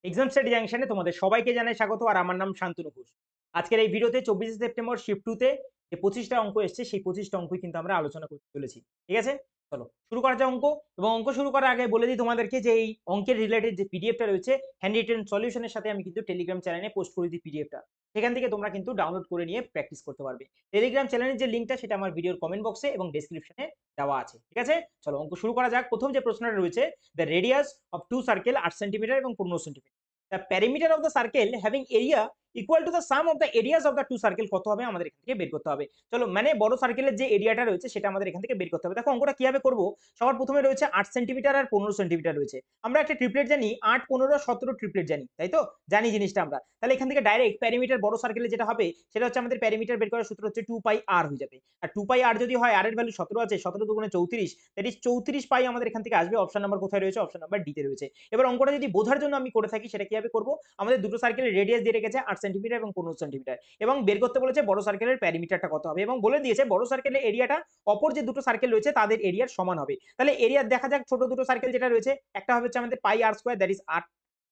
Exam study জাংশনে তোমাদের সবাইকে জানাই স্বাগত। আর আমার নাম শান্তনু ঘোষ। আজকের এই ভিডিওতে 24 সেপ্টেম্বর শিফট 2 তে যে 25টা অঙ্ক এসেছে সেই 25টা অঙ্কই কিন্তু আমরা আলোচনা করতে চলেছি। ঠিক আছে, চলো শুরু করা যাক অঙ্ক। এবং অঙ্ক শুরু করার আগে বলে দিই তোমাদেরকে যে এই অঙ্কের রিলেটেড যে পিডিএফটা রয়েছে হ্যান্ড রিটেন সলিউশনের সাথে আমি কিন্তু টেলিগ্রাম চ্যানেলে পোস্ট করে দিই পিডিএফটা। সেখান থেকে তোমরা কিন্তু ডাউনলোড করে নিয়ে প্র্যাকটিস করতে পারবে। টেলিগ্রাম চ্যানেলের যে লিঙ্কটা সেটা আমার ভিডিওর কমেন্ট বক্সে এবং ডেসক্রিপশনে দেওয়া আছে। ঠিক আছে, চলো অঙ্ক শুরু করা যাক। প্রথম যে প্রশ্নটা রয়েছে, the radius of two circle 8 centimetre এবং 15 centimetre. The perimeter of the circle having area equal to the sum of the areas of the two circle কত হবে আমাদের এখান থেকে বের করতে হবে। চলো মানে বড় সার্কেলের যে এরিয়াটা রয়েছে সেটা আমাদের এখান থেকে বের করতে হবে। দেখো অঙ্কটা কিভাবে করব। সবার প্রথমে রয়েছে 8 সেন্টিমিটার আর 15 সেন্টিমিটার রয়েছে। আমরা একটা ট্রিপলেট জানি, 8 15 17 ট্রিপলেট জানি, তাই তো জানি জিনিসটা আমরা। তাহলে এখান থেকে ডাইরেক্ট প্যারিমিটার বড় সার্কেলে যেটা হবে সেটা হচ্ছে আমাদের প্যারিমিটার বের করার সূত্র হচ্ছে 2 পাই r হয়ে যাবে। আর 2 পাই r যদি হয়, r এর ভ্যালু 17 আছে, 17 দুগুণে 34, দ্যাট ইজ 34 পাই আমাদের এখান থেকে আসবে। অপশন নাম্বার কোথায় রয়েছে? অপশন নাম্বার ডি তে রয়েছে। এবার অঙ্কটা যদি বোঝার জন্য আমি করে থাকি সেটা কিভাবে করব। আমাদের দুটো সার্কেলের রেডিয়াস দিয়ে রেখেছে 8 সেন্টিমিটার এবং 15 সেন্টিমিটার, এবং বের করতে বলেছে বড় সার্কেলের প্যারিমিটারটা কত হবে, এবং বলে দিয়েছে বড় সার্কেলের এরিয়াটা অপর যে দুটো সার্কেল রয়েছে তাদের এরিয়ার সমান হবে। তাহলে এরিয়া দেখা যাক, ছোট দুটো সার্কেল যেটা রয়েছে, একটা হবে হচ্ছে আমাদের পাই আর স্কয়ার, দ্যাট ইজ 8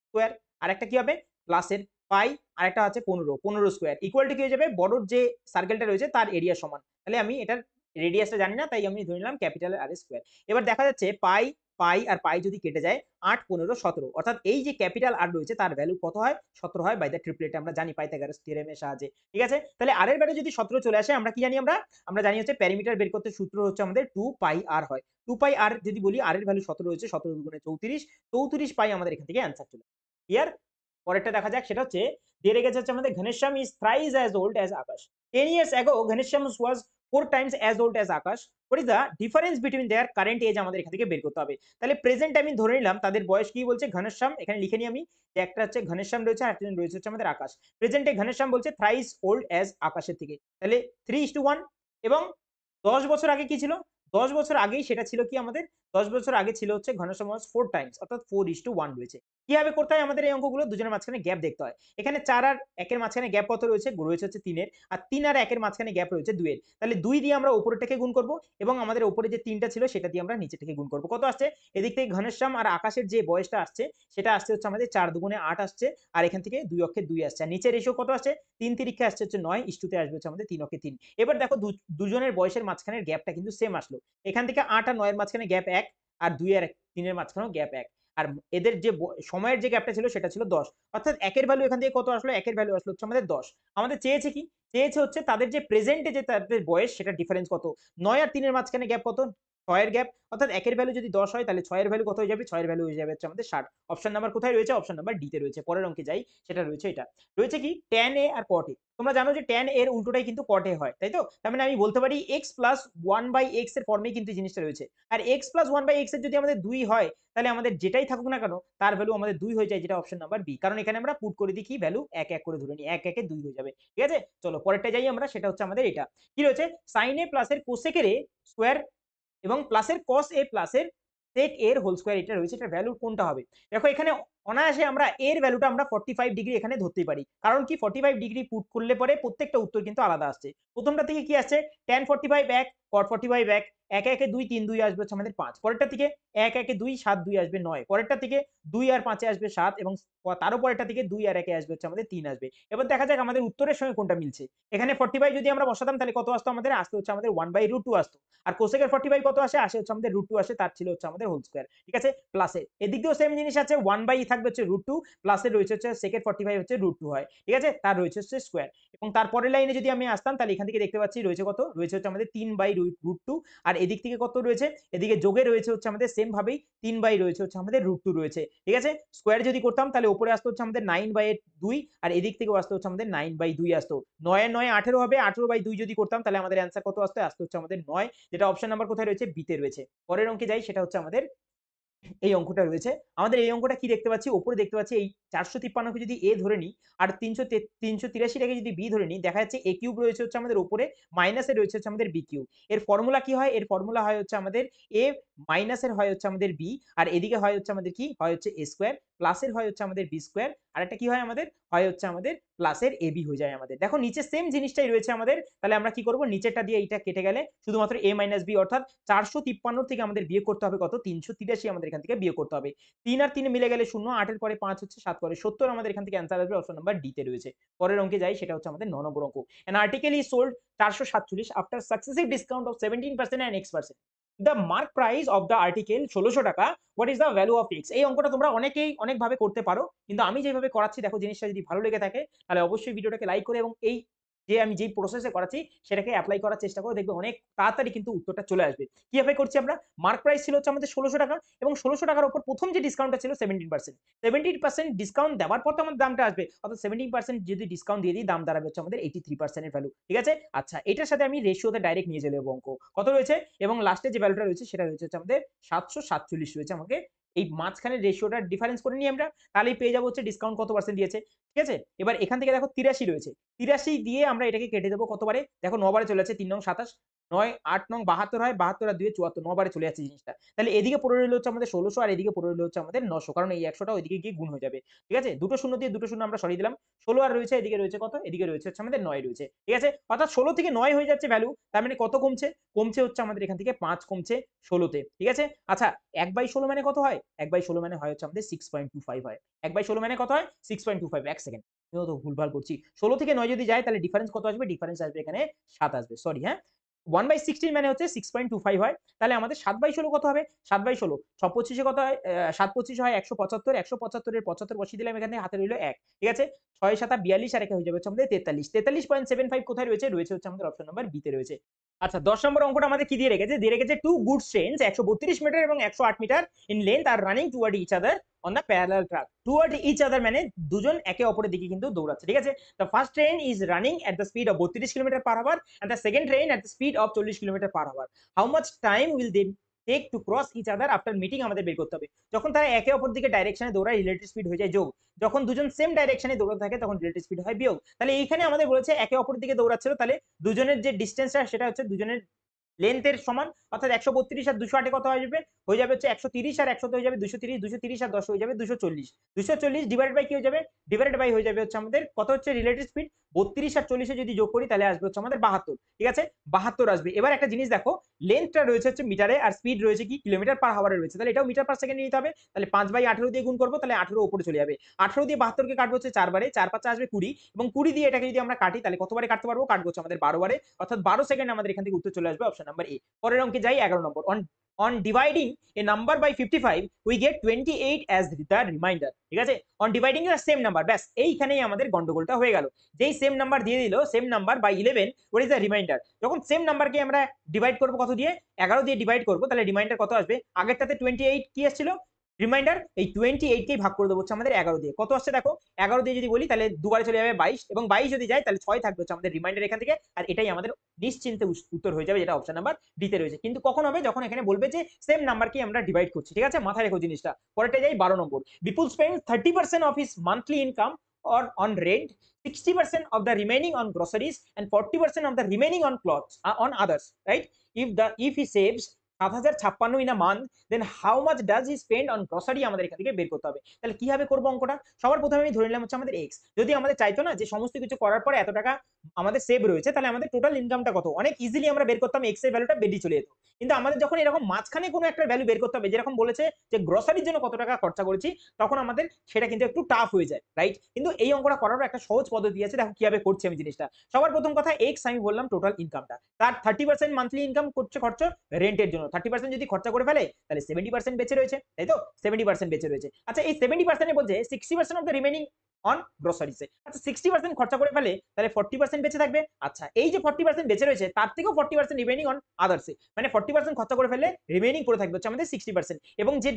স্কয়ার, আর একটা কি হবে প্লাসের পাই, আর একটা আছে 15 স্কয়ার, ইকুয়াল টু কি হয়ে যাবে, বড়র যে সার্কেলটা রয়েছে তার এরিয়া সমান। তাহলে আমি এটার রেডিয়াসটা জানি না, তাই আমি ধরে নিলাম ক্যাপিটাল আর স্কয়ার। এবার দেখা যাচ্ছে পাই পাই আর পাই যদি কেটে যায়, 8 15 17, অর্থাৎ এই যে ক্যাপিটাল আর রয়েছে তার ভ্যালু কত হয়? 17 হয় বাই দ্য ট্রিপলেট, আমরা জানি পাইথাগোরাস থিওরেমের সাহায্যে। ঠিক আছে, তাহলে আর এর ভ্যালু যদি 17 চলে আসে, আমরা কি জানি, আমরা জানি হচ্ছে প্যারিমিটার বের করতে সূত্র হচ্ছে আমাদের 2 পাই আর হয়। 2 পাই আর যদি বলি, আর এর ভ্যালু 17 রয়েছে, 17 দুগুণে 34, 34 পাই আমাদের এখান থেকে অ্যান্সার চলে। ক্লিয়ার? পরেরটা দেখা যাক, সেটা হচ্ছে দিয়ে রেখেছে হচ্ছে আমাদের Ghanshyam is thrice as old as Akash. 10 years ago Ghanshyam was 4 times as old as আকাশ। What is the difference between their current age, আমাদের এখান থেকে বের করতে হবে। তাহলে প্রেজেন্ট আমি ধরে নিলাম তাদের বয়স কি বলছে, ঘনশ্যাম এখানে লিখে নিই আমি, যে একটা হচ্ছে ঘনশ্যাম রয়েছে আর একটা রয়েছে হচ্ছে আমাদের আকাশ। প্রেজেন্টে ঘনশ্যাম বলছে থ্রাইস ওল্ড অ্যাজ আকাশের থেকে, তাহলে 3:1। এবং 10 বছর আগে কি ছিল? 10 বছর আগেই সেটা ছিল কি আমাদের, 10 বছর আগে ছিল হচ্ছে ঘনশ্যাম ওয়াজ 4 টাইমস, অর্থাৎ 4:1 রয়েছে। কিভাবে করতে হয় আমাদের এই অঙ্কগুলো? দুজনের মাঝখানে গ্যাপ দেখতে হয়। এখানে 4 আর 1 এর মাঝখানে গ্যাপ কত রয়েছে? রয়েছে হচ্ছে 3 এর, আর 3 আর 1 এর মাঝখানে গ্যাপ রয়েছে 2 এর। তাহলে 2 দিয়ে আমরা উপরেরটাকে গুণ করব, এবং আমাদের উপরে যে 3টা ছিল সেটা দিয়ে আমরা নিচেরটাকে গুণ করব। কত আসছে? এদিক থেকে ঘনশ্যাম আর আকাশের যে বয়সটা আসছে সেটা আসছে হচ্ছে আমাদের 4 দুগুণে 8 আসছে, আর এখান থেকে 2 অক্ষে 2 আসছে, আর নিচের রেশিও কত আসছে? 3 তিরিক্ষে আসছে হচ্ছে 9, ইস্টুতে আসবে হচ্ছে আমাদের 3 অক্ষে 3। এবার দেখো দুজনের বয়সের মাঝখানের গ্যাপটা কিন্তু সেম আসলো। এখান থেকে 8 আর 9 এর মাঝখানে গ্যাপ 1, আর 2 আর 3 এর মাঝখানেও গ্যাপ 1, আর এদের যে সময়ের যে গ্যাপটা ছিল সেটা ছিল 10, অর্থাৎ একের ভ্যালু এখান থেকে কত আসলো? একের ভ্যালু আসলো হচ্ছে আমাদের 10। আমাদের চেয়েছে কি? চেয়েছে হচ্ছে তাদের যে প্রেজেন্টে যে তাদের বয়স সেটা ডিফারেন্স কত। 9 আর 3 এর মাঝখানে গ্যাপ কত? 6 এর গ্যাপ, অর্থাৎ একের ভ্যালু যদি 10 হয় তাহলে 6 এর ভ্যালু কত হয়ে যাবে? 6 এর ভ্যালু হয়ে যাবে হচ্ছে আমাদের 60। অপশন নাম্বার কোথায় রয়েছে? অপশন নাম্বার ডি তে রয়েছে। পরের অঙ্কে যাই, সেটা রয়েছে এটা। রয়েছে কি? tan a R cot a। তোমরা জানো যে tan এর উল্টোটাই কিন্তু cot a হয়, তাই তো? তার মানে আমি বলতে পারি x প্লাস 1/x এর ফর্মেই কিন্তু জিনিসটা রয়েছে। আর x প্লাস 1/x এর যদি আমাদের 2 হয়, তাহলে আমাদের যেটাই থাকুক না কেন তার ভ্যালু আমাদের 2 হয়ে যায়, যেটা অপশন নাম্বার বি। কারণ এখানে আমরা পুট করে দিই কি ভ্যালু, 1 1 করে ধরে নিই, 1 1 এ 2 হয়ে যাবে। ঠিক আছে, চলো পরেরটা যাই আমরা, সেটা হচ্ছে আমাদের এটা। কি রয়েছে? sin a প্লাস এর cosec এর স্কয়ার এবং প্লাসের cos a প্লাসের sec a এর হোল স্কয়ার, এটা রয়েছে, এটার ভ্যালু কোনটা হবে? দেখো এখানে অনায়াসে আমরা এর ভ্যালুটা আমরা 45 ডিগ্রি এখানে ধরতেই পারি। কারণ কি 45 ডিগ্রি পুট করলে পরে প্রত্যেকটা উত্তর কিন্তু আলাদা আসছে। প্রথমটা থেকে কি আসছে? tan 45 1, cot 45 1, 1 1 এ 2, 3 2 আসবে হচ্ছে আমাদের 5। পরেরটা থেকে 1 1 এ 2, 7 2 আসবে 9। পরেরটা থেকে 2 আর 5 এ আসবে 7, এবং তারও পরেরটা থেকে 2 আর 1 এ আসবে হচ্ছে আমাদের 3 আসবে। এবার দেখা যাক আমাদের উত্তরের সঙ্গে কোনটা মিলছে। এখানে 45 যদি আমরা বসাতাম তাহলে কত আসতো আমাদের? আসতো হচ্ছে আমাদের 1/√2 আসতো। আর cosec এর 45 কত আসে? আসে হচ্ছে আমাদের √2 আসে, তার ছিল হচ্ছে আমাদের হোল স্কয়ার। ঠিক আছে, প্লাসে এদিক দিয়েও সেম জিনিস আছে, 1/e থাকবে হচ্ছে √2, প্লাসে রয়েছে হচ্ছে sec এর 45 হচ্ছে √2 হয়। ঠিক আছে, তার রয়েছে হচ্ছে স্কয়ার। এবং তারপরের লাইনে যদি আমি আসতাম তাহলে এখান থেকে দেখতে পাচ্ছি রয়েছে কত? রয়েছে হচ্ছে আমাদের 3/√2, আর এদিক থেকে কত রয়েছে? এদিকে যোগে রয়েছে হচ্ছে আমাদের সেম ভাবেই 3 রয়েছে হচ্ছে আমাদের √2 রয়েছে। ঠিক আছে, স্কয়ার যদি করতাম তাহলে উপরে আসতো হচ্ছে আমাদের 9/2, আর এদিক থেকেও আসতো হচ্ছে আমাদের 9/2 আসতো। 9 এর 9 18 হবে, 18/2 যদি করতাম তাহলে আমাদের অ্যান্সার কত আসতো? আসতো হচ্ছে আমাদের 9, যেটা অপশন নাম্বার কোথায় রয়েছে? বি তে রয়েছে। পরের অঙ্কে যাই, সেটা হচ্ছে আমাদের এই অঙ্কটা রয়েছে। আমাদের এই অঙ্কটা কি দেখতে পাচ্ছি? উপরে দেখতে পাচ্ছি এই 453 কে যদি a ধরে নিই, আর 383 টাকে যদি b ধরে নিই, দেখা যাচ্ছে a কিউব রয়েছে হচ্ছে আমাদের উপরে, মাইনাসে রয়েছে হচ্ছে আমাদের b কিউব। এর ফর্মুলা কি হয়? এর ফর্মুলা হয় হচ্ছে আমাদের a মাইনাসের হয় হচ্ছে আমাদের b, আর এদিকে হয় হচ্ছে আমাদের কি? হয় হচ্ছে a স্কয়ার, প্লাসের হয় হচ্ছে আমাদের b স্কয়ার, আর একটা কি হয় আমাদের? হয় হচ্ছে আমাদের প্লাসের ab হয়ে যায় আমাদের। দেখো নিচে সেম জিনিসটাই রয়েছে আমাদের। তাহলে আমরা কি করব? নিচেরটা দিয়ে এইটা কেটে গেলে শুধুমাত্র a মাইনাস b, অর্থাৎ 453 থেকে আমাদের বিয়োগ করতে হবে কত? 383 আমাদের এখান থেকে বিয়োগ করতে হবে। 3 আর 3 মিলে গেলে 0, 8 এর পরে 5 হচ্ছে 7 করে 70 আমাদের এখান থেকে অ্যান্সার আসবে অপশন নাম্বার ডি তে রয়েছে। পরের অঙ্কে যাই, সেটা হচ্ছে আমাদের 9 নম্বর অঙ্ক। An article is sold 447 after successive discount of 17% and X%। The mark price of the article 1600 টাকা, what is the value of X. এই অঙ্কটা তোমরা অনেকেই অনেকভাবে করতে পারো, কিন্তু আমি যেভাবে করাচ্ছি দেখো, জিনিসটা যদি ভালো লেগে থাকে তাহলে অবশ্যই ভিডিওটাকে লাইক করে এবং এই যে আমি যেই প্রসেসে করাচ্ছি সেটাকে অ্যাপ্লাই করার চেষ্টা করো, দেখবে অনেক তাড়াতাড়ি কিন্তু উত্তরটা চলে আসবে। কিভাবে করছি আমরা, মার্ক প্রাইস ছিল হচ্ছে আমাদের 1600 টাকা এবং 1600 টাকার উপর প্রথম যে ডিসকাউন্টটা ছিল 17% ডিসকাউন্ট দেওয়ার পর তো আমাদের দামটা আসবে, অর্থাৎ 17% যদি ডিসকাউন্ট দিয়ে দিই দাম দাঁড়াবে হচ্ছে আমাদের 83% এর ভ্যালু। ঠিক আছে, আচ্ছা এটার সাথে আমি রেশিওতে ডাইরেক্ট নিয়ে চলে যাবো অঙ্ক কত রয়েছে, এবং লাস্টে যে ভ্যালুটা রয়েছে সেটা রয়েছে হচ্ছে আমাদের 747 রয়েছে। আমাকে এই মাঝখানের রেশিওটা ডিফারেন্স করে নিই আমরা, তাহলেই পেয়ে যাবো হচ্ছে ডিসকাউন্ট কত পার্সেন্ট দিয়েছে। ঠিক আছে, এবার এখান থেকে দেখো 83 রয়েছে, 83 দিয়ে আমরা এটাকে কেটে দেবো কতবারে, দেখো 9 বারে চলে যাচ্ছে, 3 নং 27, 9 8 নং 72 হয়, 72 আর 2 74, 9 বারে চলে যাচ্ছে জিনিসটা। তাহলে এদিকে পড়ে রইল হচ্ছে আমাদের 1600 আর এদিকে পড়ে রইল হচ্ছে আমাদের 900, কারণ এই 100টা ওইদিকে গিয়ে গুণ হয়ে যাবে। ঠিক আছে, দুটো শূন্য দিয়ে দুটো শূন্য আমরা সরিয়ে দিলাম, 16 আর রয়েছে, এদিকে রয়েছে কত, এদিকে রয়েছে হচ্ছে আমাদের 9 রয়েছে। ঠিক আছে, অর্থাৎ 16 থেকে 9 হয়ে যাচ্ছে ভ্যালু, তার মানে কত কমছে, কমছে হচ্ছে আমাদের এখান থেকে 5 কমছে 16তে। ঠিক আছে, আচ্ছা 1/16 মানে কত হয়, 1/16 মানে হয় হচ্ছে আমাদের 6.25 হয়। 1/16 মানে কত হয় 6.25। এক সেকেন্ড, আমিও তো ভুলভাল করছি, 16 থেকে 9 যদি যায় তাহলে ডিফারেন্স কত আসবে, ডিফারেন্স আসবে এখানে 7 আসবে, সরি হ্যাঁ, 1/16 মানে হচ্ছে 6.25 হয়, তাহলে আমাদের 7/16 কত হবে, 7/16 6 25 কত হয়, 7 25 হয় 175, 175 এর 75 বসিয়ে দিলাম, এখানে হাতে রইল 1। ঠিক আছে, 6 7 42 আর একে হয়ে যাবে হচ্ছে আমাদের 43, 43.75 কোথায় রয়েছে, রয়েছে হচ্ছে আমাদের অপশন নাম্বার বি তে রয়েছে। আচ্ছা 10 নম্বর অঙ্কটা আমাদের কি দিয়ে রেখেছে, দিয়ে রেখেছে টু গুডস ট্রেনস 132 মিটার এবং 108 metre in length are running toward each other on the parallel track. Toward each other মানে দুজন একে অপরের দিকে কিন্তু দৌড়াচ্ছে। ঠিক আছে, the first train is running at the speed of 32 kilometre per hour and the second train at the speed of 40 kilometre per hour. How much time will they take to cross each other after meeting, আমাদের বের করতে হবে। যখন তারা একে অপর দিকে ডাইরেকশনে দৌড়ায় রিলেটিভ স্পিড হয়ে যায় যোগ, যখন দুজন সেম ডাইরেকশনে দৌড়াতে থাকে তখন রিলেটিভ স্পিড হয় বিয়োগ। তাহলে এইখানে আমাদের বলেছে একে অপর দিকে দৌড়াচ্ছিল, তাহলে দুজনের যে ডিস্টেন্সটা সেটা হচ্ছে দুজনের লেন্থের সমান, অর্থাৎ 132 আর 208 কত হয়ে যাবে হচ্ছে 130 আর 100 হয়ে যাবে 230, 230 আর 10 হয়ে যাবে 240, 240 ডিভাইড বাই কি হয়ে যাবে, ডিভাইড বাই হয়ে যাবে হচ্ছে আমাদের কত হচ্ছে রিলেটিভ স্পিড, 32 আর 40 যদি যোগ করি তাহলে আসবে হচ্ছে আমাদের 72। ঠিক আছে, 72 আসবে। এবার একটা জিনিস দেখো, লেন্থটা রয়েছে হচ্ছে মিটারে আর স্পিড রয়েছে কি কিলোমিটার পার আওয়ারে রয়েছে, তাহলে এটাও মিটার পার সেকেন্ডে নিতে হবে। তাহলে 5/18 দিয়ে গুণ করবো, তাহলে 18 উপরে চলে যাবে, 18 দিয়ে 72 কে কাটবো হচ্ছে 4 বারে, 4 5 আসবে 20, এবং 20 দিয়ে এটাকে যদি আমরা কাটি তাহলে কতবারে কাটতে পারবো, কাটবো হচ্ছে আমাদের 12 বারে, অর্থাৎ 12 সেকেন্ড আমাদের এখান থেকে উত্তর চলে আসবে অপশন নাম্বার এ। পরের অঙ্কে যাই, 11 নম্বর। on dividing a number by 55 we get 28 as the remainder। ঠিক আছে, on dividing a same number, ব্যাস এইখানেই আমাদের গন্ডগোলটা হয়ে গেল। যেই সেম নাম্বার দিয়ে দিল, same number by 11, what is the remainder। যখন সেম নাম্বারকে আমরা ডিভাইড করব কত দিয়ে, 11 দিয়ে ডিভাইড করব, তাহলে রিমাইন্ডার কত আসবে, আগেরটাতে 28 কি আসছিল রিমাইন্ডার, এই 28 কেই ভাগ করে দেবো হচ্ছে আমাদের 11 দিয়ে, কত আসছে দেখো, 11 দিয়ে যদি বলি তাহলে দুবারে চলে যাবে 22, এবং 22 যদি যায় তাহলে 6 থাকবে হচ্ছে আমাদের রিমাইন্ডার এখান থেকে, আর এটাই আমাদের নিশ্চিন্তে উত্তর হয়ে যাবে, যেটা অপশন নাম্বার ডিতে রয়েছে। কিন্তু কখন হবে, যখন এখানে বলবে যে সেম নাম্বারকে আমরা ডিভাইড করছি। ঠিক আছে, মাথায় রেখো জিনিসটা। পরেরটা যাই 12 নম্বর। Bipul spend 30% of his monthly income or on rent, 60% of the remaining on groceries and 40% of the remaining on clothes, on others, right? If he saves 7056 in a month, then how much does he spend on grocery, আমাদের এখান থেকে বের করতে হবে। তাহলে কিভাবে করব অঙ্কটা, সবার প্রথমে আমি ধরে নিলাম হচ্ছে আমাদের x, যদি আমাদের চাইতো না যে সমস্ত কিছু করার পরে এত টাকা আমাদের সেভ রয়েছে, তাহলে আমাদের টোটাল ইনকামটা কত, অনেক ইজিলি আমরা বের করতাম, x এর ভ্যালুটা বেরিয়ে চলে যেত। কিন্তু আমাদের যখন এরকম মাঝখানে কোনো একটা ভ্যালু বের করতে হবে, যেরকম বলেছে যে গ্রসারির জন্য কত টাকা খরচা করেছি, তখন আমাদের সেটা কিন্তু একটু টাফ হয়ে যায়, রাইট। কিন্তু এই অঙ্কটা করারও একটা সহজ পদ্ধতি আছে, দেখো কিভাবে করছি আমি জিনিসটা। সবার প্রথম কথা, এক্স আমি বললাম টোটাল ইনকামটা, তার 30% মান্থলি ইনকাম করছে খরচ রেন্টের জন্য, 30% যদি খরচা করে ফেলে তাহলে 70% বেঁচে রয়েছে, তাই তো, 70% বেঁচে রয়েছে। আচ্ছা এই 70% বলছে 60% অফ দ্য রিমেনিং অন গ্রোসারিজে, আচ্ছা 60% খরচা করে ফেলে তাহলে 40% বেঁচে থাকবে। আচ্ছা এই যে 40% বেঁচে রয়েছে তার থেকেও 40% রিমেনিং অন আদার্সে, মানে 40% খরচা করে ফেলে রিমেনিং পড়ে থাকবে হচ্ছে আমাদের 60%, এবং যে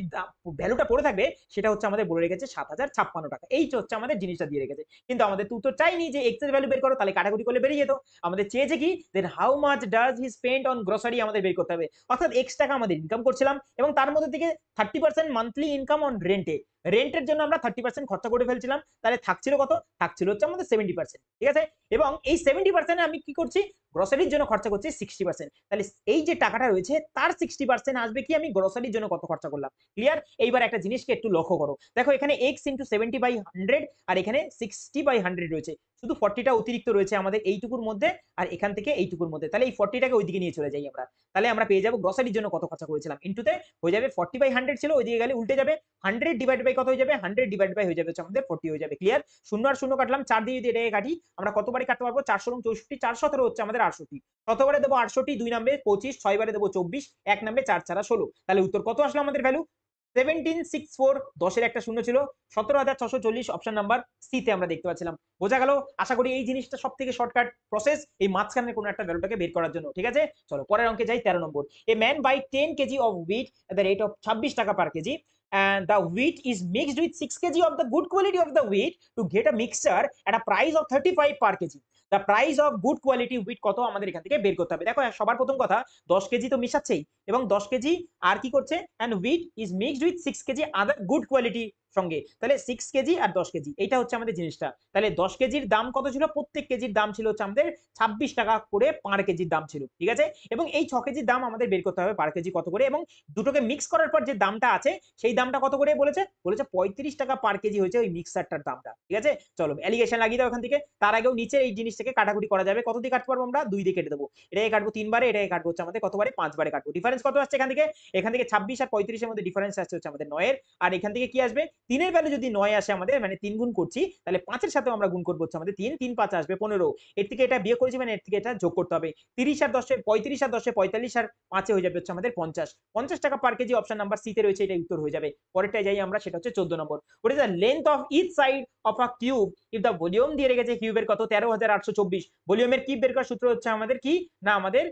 ভ্যালুটা পড়ে থাকবে সেটা হচ্ছে আমাদের বলে রেখেছে 7056 টাকা, এই হচ্ছে আমাদের জিনিসটা দিয়ে রেখেছে। কিন্তু আমাদের তো উত্তর চাইনি যে এক্স এর ভ্যালু বের করো, তাহলে কাটাকুটি করলে বেরিয়ে যেত। আমাদের চেয়েছে কি, then how much does he spend on grocery আমাদের বের করতে হবে, অর্থাৎ এক্স টাকা আমাদের ইনকাম করছিলাম এবং তার মধ্যে থেকে 30% মান্থলি ইনকাম অন রেন্টে, রেন্টের জন্য আমরা 30% খরচা করে ফেলছিলাম, তাহলে থাকছিল কত, থাকছিল হচ্ছে আমাদের 70%। ঠিক আছে, এবং এই 70% আমি কি করছি, গ্রসারির জন্য খরচা করছি 60%। তাহলে এই যে টাকাটা রয়েছে তার 60% আসবে কি, আমি গ্রসারির জন্য কত খরচা করলাম। ক্লিয়ার? এইবার একটা জিনিসকে একটু লক্ষ্য করো, দেখো এখানে x ইন্টু 70/100 আর এখানে 60/100 রয়েছে, শুধু 40টা অতিরিক্ত রয়েছে আমাদের এইটুকুর মধ্যে আর এখান থেকে এইটুকুর মধ্যে। তাহলে এই 40টাকে ওইদিকে নিয়ে চলে যাই আমরা, তাহলে আমরা পেয়ে যাবো গ্রসারির জন্য কত খরচা করেছিলাম, ইন্টুতে হয়ে যাবে 40/100 ছিল, ওইদিকে গেলে উল্টে যাবে, 100 ডিভাইড বাই কত হয়ে যাবে, 100 ডিভাইড বাই হয়ে যাবে হচ্ছে আমাদের 40 হয়ে যাবে। ক্লিয়ার? শূন্য আর শূন্য কাটলাম, 4 দিয়ে যদি এটাকে কাটি আমরা কতবারই কাটতে পারবো, 4 এবং 64, 417 হচ্ছে আমাদের 68, কতবারে দেবো 68, 2 নাম্বে 25, 6 বারে দেবো 24, 1 নাম্বে 4 4 16। তাহলে উত্তর কত আসলো আমাদের ভ্যালু, 1764। 10-এর একটা শূন্য ছিল, 17,640 অপশন নাম্বার সি তে আমরা দেখতে পাচ্ছিলাম। বোঝা গেল? আশা করি এই জিনিসটা সব থেকে শর্টকাট প্রসেস এই মাঝখানে কোনো একটা ভ্যালুটাকে বের করার জন্য। ঠিক আছে, চলো পরের অঙ্কে যাই। 13 নম্বর, a man buy 10 KG of wheat at the rate of 26 টাকা per KG and the wheat is mixed with 6 kg of the good quality of the wheat to get a mixture at a price of 35 per kg. The price of good quality wheat কত আমাদের এখান থেকে বের করতে হবে। দেখো সবার প্রথম কথা, 10 কেজি তো মিশাচ্ছেই এবং 10 কেজি আর কি করছে, and wheat is mixed with 6 kg other good quality সঙ্গে, তাহলে 6 কেজি আর 10 কেজি এইটা হচ্ছে আমাদের জিনিসটা। তাহলে 10 কেজির দাম কত ছিল, প্রত্যেক কেজির দাম ছিল হচ্ছে আমাদের 26 টাকা করে পার কেজির দাম ছিল। ঠিক আছে, এবং এই 6 কেজির দাম আমাদের বের করতে হবে পার কেজি কত করে, এবং দুটোকে মিক্স করার পর যে দামটা আছে সেই দামটা কত করে বলেছে, 35 টাকা পার কেজি হয়েছে ওই মিক্সারটার দামটা। ঠিক আছে, চলো অ্যালিগেশন লাগিয়ে দাও এখান থেকে। তার আগেও নিচে এই জিনিসটাকে কাটাকুটি করা যাবে, কত দিয়ে কাটতে পারবো আমরা, 2 দিয়ে কেটে দেবো। এটাকে কাটবো 3 বারে, এটাকে কাটবো হচ্ছে আমাদের কতবারে, 5 বারে কাটবো। ডিফারেন্স কত আসছে এখান থেকে, 26 আর 35 এর মধ্যে ডিফারেন্স আসছে হচ্ছে আমাদের 9 এর, আর এখান থেকে কি আসবে, 3 এর ভ্যালু যদি 9 আসে আমাদের, মানে 3 গুণ করছি, তাহলে 5 এর সাথেও আমরা গুণ করবো হচ্ছে আমাদের 3, 3 5 আসবে 15, এর থেকে এটা বিয়োগ করেছি মানে এর থেকে এটা যোগ করতে হবে। 30 আর 10 35 আর 10 45 আর 5 হয়ে যাবে হচ্ছে আমাদের 50 টাকা per KG option number C তে রয়েছে, এটা উত্তর হয়ে যাবে। পরেরটায় যাই আমরা, সেটা হচ্ছে 14 নম্বর, what is the length of each side of a cube if the volume দিয়ে রেখেছে কিউবের কত, 13,824। ভলিউমের কিউব বের করার সূত্র হচ্ছে আমাদের কি না, আমাদের